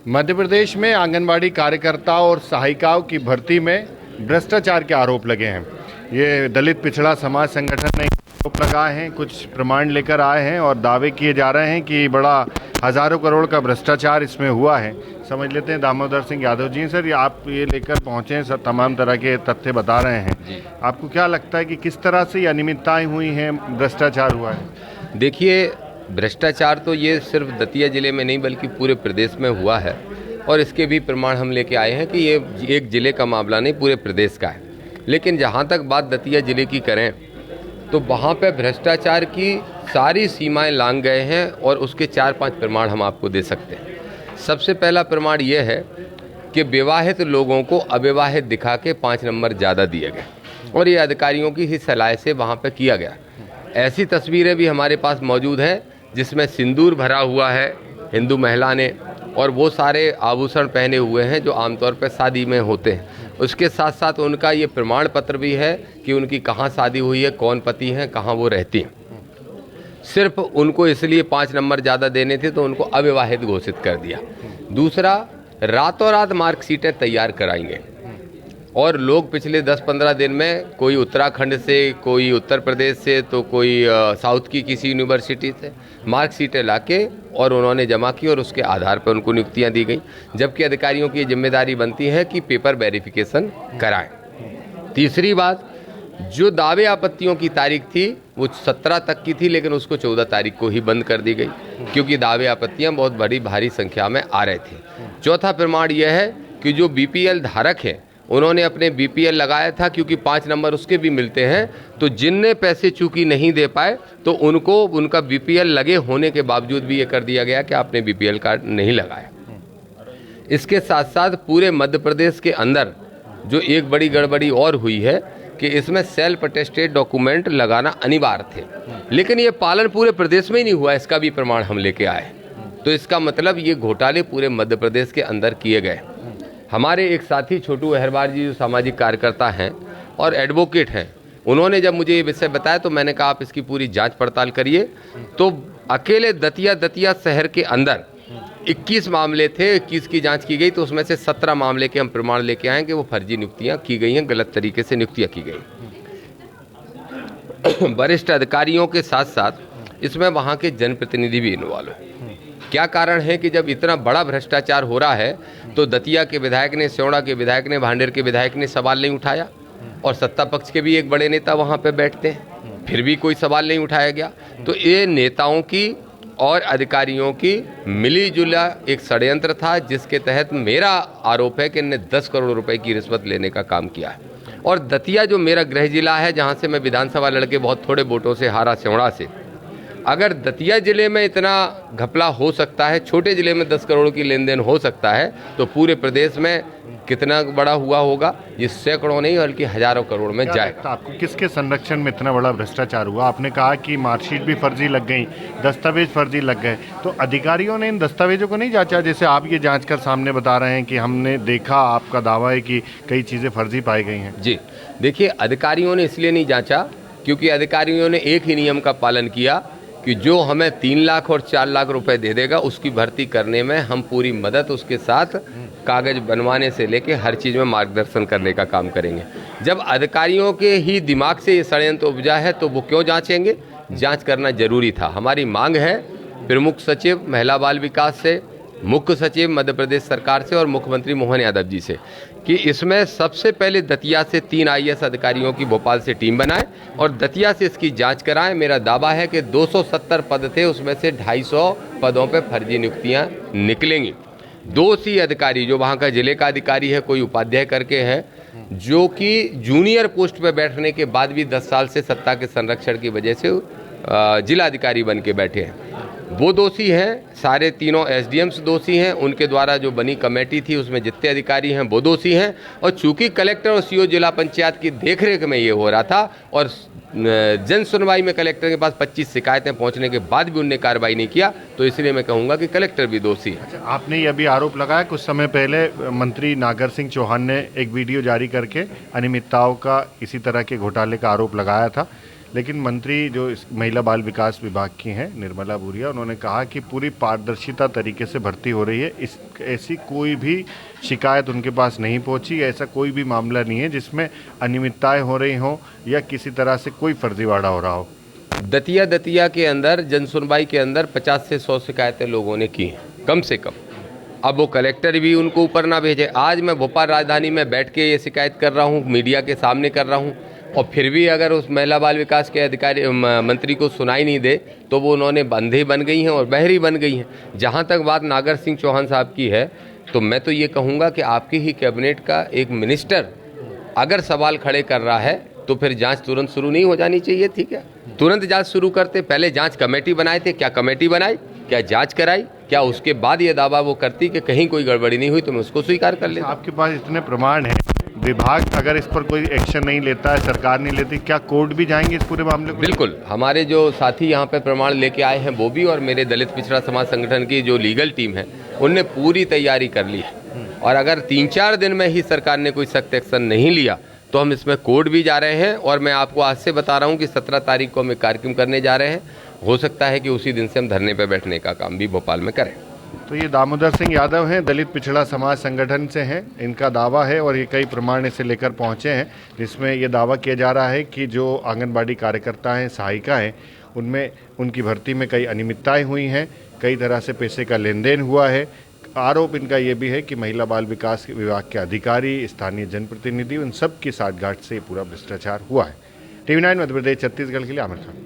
मध्य प्रदेश में आंगनबाड़ी कार्यकर्ताओं और सहायिकाओं की भर्ती में भ्रष्टाचार के आरोप लगे हैं। ये दलित पिछड़ा समाज संगठन ने आरोप लगाए हैं, कुछ प्रमाण लेकर आए हैं और दावे किए जा रहे हैं कि बड़ा हजारों करोड़ का भ्रष्टाचार इसमें हुआ है। समझ लेते हैं दामोदर सिंह यादव जी। सर, ये आप ये लेकर पहुंचे हैं, सर तमाम तरह के तथ्य बता रहे हैं। आपको क्या लगता है कि किस तरह से अनियमितताएं हुई हैं, भ्रष्टाचार हुआ है? देखिए, भ्रष्टाचार तो ये सिर्फ दतिया जिले में नहीं बल्कि पूरे प्रदेश में हुआ है और इसके भी प्रमाण हम लेके आए हैं कि ये एक जिले का मामला नहीं, पूरे प्रदेश का है। लेकिन जहाँ तक बात दतिया जिले की करें तो वहाँ पे भ्रष्टाचार की सारी सीमाएं लांघ गए हैं और उसके 4-5 प्रमाण हम आपको दे सकते हैं। सबसे पहला प्रमाण ये है कि विवाहित लोगों को अविवाहित दिखा के 5 नंबर ज़्यादा दिए गए और ये अधिकारियों की ही सलाह से वहाँ पे किया गया। ऐसी तस्वीरें भी हमारे पास मौजूद हैं जिसमें सिंदूर भरा हुआ है हिंदू महिला ने और वो सारे आभूषण पहने हुए हैं जो आमतौर पर शादी में होते हैं। उसके साथ साथ उनका ये प्रमाण पत्र भी है कि उनकी कहाँ शादी हुई है, कौन पति हैं, कहाँ वो रहती हैं। सिर्फ उनको इसलिए 5 नंबर ज़्यादा देने थे तो उनको अविवाहित घोषित कर दिया। दूसरा, रातों रात मार्कशीटें तैयार कराएंगे और लोग पिछले 10-15 दिन में कोई उत्तराखंड से, कोई उत्तर प्रदेश से, तो कोई साउथ की किसी यूनिवर्सिटी से मार्कशीटें लाके और उन्होंने जमा की और उसके आधार पर उनको नियुक्तियां दी गई, जबकि अधिकारियों की जिम्मेदारी बनती है कि पेपर वेरिफिकेशन कराएं। तीसरी बात, जो दावे आपत्तियों की तारीख थी वो 17 तक की थी लेकिन उसको 14 तारीख को ही बंद कर दी गई क्योंकि दावे आपत्तियाँ बहुत बड़ी भारी संख्या में आ रहे थे। चौथा प्रमाण यह है कि जो BPL धारक हैं उन्होंने अपने BPL लगाया था क्योंकि 5 नंबर उसके भी मिलते हैं, तो जिनने पैसे चूंकि नहीं दे पाए तो उनको उनका BPL लगे होने के बावजूद भी ये कर दिया गया कि आपने BPL कार्ड नहीं लगाया। इसके साथ साथ पूरे मध्य प्रदेश के अंदर जो एक बड़ी गड़बड़ी और हुई है कि इसमें सेल्फ अटेस्टेड डॉक्यूमेंट लगाना अनिवार्य थे, लेकिन ये पालन पूरे प्रदेश में ही नहीं हुआ। इसका भी प्रमाण हम लेके आए। तो इसका मतलब ये घोटाले पूरे मध्य प्रदेश के अंदर किए गए। हमारे एक साथी छोटू अहरवार जी जो सामाजिक कार्यकर्ता हैं और एडवोकेट हैं, उन्होंने जब मुझे ये विषय बताया तो मैंने कहा आप इसकी पूरी जांच पड़ताल करिए। तो अकेले दतिया शहर के अंदर 21 मामले थे, 21 की जांच की गई तो उसमें से 17 मामले के हम प्रमाण लेके आए कि वो फर्जी नियुक्तियां की गई हैं, गलत तरीके से नियुक्तियां की गई। वरिष्ठ अधिकारियों के साथ साथ इसमें वहाँ के जनप्रतिनिधि भी इन्वॉल्व हैं। क्या कारण है कि जब इतना बड़ा भ्रष्टाचार हो रहा है तो दतिया के विधायक ने, सेवड़ा के विधायक ने, भांडेर के विधायक ने सवाल नहीं उठाया और सत्ता पक्ष के भी एक बड़े नेता वहाँ पे बैठते हैं, फिर भी कोई सवाल नहीं उठाया गया। तो ये नेताओं की और अधिकारियों की मिली जुला एक षड्यंत्र था जिसके तहत मेरा आरोप है कि इन्होंने 10 करोड़ रुपए की रिश्वत लेने का काम किया है। और दतिया जो मेरा गृह जिला है, जहाँ से मैं विधानसभा लड़के बहुत थोड़े वोटों से हारा सेवड़ा से, अगर दतिया जिले में इतना घपला हो सकता है, छोटे जिले में 10 करोड़ की लेन देन हो सकता है, तो पूरे प्रदेश में कितना बड़ा हुआ होगा? ये सैकड़ों नहीं बल्कि हजारों करोड़ में जाएगा। आपको किसके संरक्षण में इतना बड़ा भ्रष्टाचार हुआ? आपने कहा कि मार्कशीट भी फर्जी लग गई, दस्तावेज फर्जी लग गए, तो अधिकारियों ने इन दस्तावेजों को नहीं जांचा? जैसे आप ये जांच कर सामने बता रहे हैं कि हमने देखा, आपका दावा है कि कई चीज़ें फर्जी पाई गई हैं। जी देखिए, अधिकारियों ने इसलिए नहीं जांचा क्योंकि अधिकारियों ने एक ही नियम का पालन किया कि जो हमें 3 लाख और 4 लाख रुपए दे देगा उसकी भर्ती करने में हम पूरी मदद उसके साथ कागज बनवाने से लेके हर चीज़ में मार्गदर्शन करने का काम करेंगे। जब अधिकारियों के ही दिमाग से ये षड्यंत्र उपजा है तो वो क्यों जांचेंगे? जांच करना जरूरी था। हमारी मांग है प्रमुख सचिव महिला बाल विकास से, मुख्य सचिव मध्य प्रदेश सरकार से और मुख्यमंत्री मोहन यादव जी से कि इसमें सबसे पहले दतिया से 3 IAS अधिकारियों की भोपाल से टीम बनाएं और दतिया से इसकी जांच कराएं। मेरा दावा है कि 270 पद थे, उसमें से 250 पदों पे फर्जी नियुक्तियां निकलेंगी। दोषी अधिकारी जो वहाँ का जिले का अधिकारी है, कोई उपाध्याय करके है, जो कि जूनियर पोस्ट पे बैठने के बाद भी 10 साल से सत्ता के संरक्षण की वजह से जिला अधिकारी बन के बैठे हैं, वो दोषी हैं। सारे तीनों SDMs दोषी हैं। उनके द्वारा जो बनी कमेटी थी उसमें जितने अधिकारी हैं वो दोषी हैं। और चूंकि कलेक्टर और CO जिला पंचायत की देखरेख में ये हो रहा था और जन सुनवाई में कलेक्टर के पास 25 शिकायतें पहुंचने के बाद भी उनने कार्रवाई नहीं किया, तो इसलिए मैं कहूँगा कि कलेक्टर भी दोषी है। अच्छा, आपने ये अभी आरोप लगाया, कुछ समय पहले मंत्री नागर सिंह चौहान ने एक वीडियो जारी करके अनियमितताओं का, इसी तरह के घोटाले का आरोप लगाया था, लेकिन मंत्री जो इस महिला बाल विकास विभाग की हैं निर्मला भूरिया, उन्होंने कहा कि पूरी पारदर्शिता तरीके से भर्ती हो रही है। इस ऐसी कोई भी शिकायत उनके पास नहीं पहुंची, ऐसा कोई भी मामला नहीं है जिसमें अनियमितताएं हो रही हों या किसी तरह से कोई फर्जीवाड़ा हो रहा हो। दतिया के अंदर जन सुनवाई के अंदर 50 से 100 शिकायतें लोगों ने की हैं कम से कम। अब वो कलेक्टर भी उनको ऊपर ना भेजे। आज मैं भोपाल राजधानी में बैठ के ये शिकायत कर रहा हूँ, मीडिया के सामने कर रहा हूँ, और फिर भी अगर उस महिला बाल विकास के अधिकारी मंत्री को सुनाई नहीं दे तो वो उन्होंने अंधे बन गई हैं और बहरी बन गई हैं। जहाँ तक बात नागर सिंह चौहान साहब की है, तो मैं तो ये कहूँगा कि आपकी ही कैबिनेट का एक मिनिस्टर अगर सवाल खड़े कर रहा है तो फिर जांच तुरंत शुरू नहीं हो जानी चाहिए। ठीक है, तुरंत जांच शुरू करते, पहले जांच कमेटी बनाए थे, क्या कमेटी बनाई, क्या जांच कराई, क्या उसके बाद ये दावा वो करती कि कहीं कोई गड़बड़ी नहीं हुई तो मैं उसको स्वीकार कर लेता। आपके पास इतने प्रमाण हैं, विभाग अगर इस पर कोई एक्शन नहीं लेता है, सरकार नहीं लेती, क्या कोर्ट भी जाएंगे इस पूरे मामले को? बिल्कुल, हमारे जो साथी यहाँ पे प्रमाण लेके आए हैं वो भी, और मेरे दलित पिछड़ा समाज संगठन की जो लीगल टीम है उनने पूरी तैयारी कर ली है। और अगर 3-4 दिन में ही सरकार ने कोई सख्त एक्शन नहीं लिया तो हम इसमें कोर्ट भी जा रहे हैं। और मैं आपको आज से बता रहा हूँ कि 17 तारीख को हम एक कार्यक्रम करने जा रहे हैं। हो सकता है कि उसी दिन से हम धरने पर बैठने का काम भी भोपाल में करें। तो ये दामोदर सिंह यादव हैं, दलित पिछड़ा समाज संगठन से हैं। इनका दावा है और ये कई प्रमाण इसे लेकर पहुंचे हैं, जिसमें ये दावा किया जा रहा है कि जो आंगनबाड़ी कार्यकर्ता हैं, सहायिका हैं, उनमें उनकी भर्ती में कई अनियमितताएं हुई हैं, कई तरह से पैसे का लेन देन हुआ है। आरोप इनका ये भी है कि महिला बाल विकास विभाग के अधिकारी, स्थानीय जनप्रतिनिधि, उन सब की साठगांठ से पूरा भ्रष्टाचार हुआ है। TV9 मध्य प्रदेश छत्तीसगढ़ के लिए आमिर खान।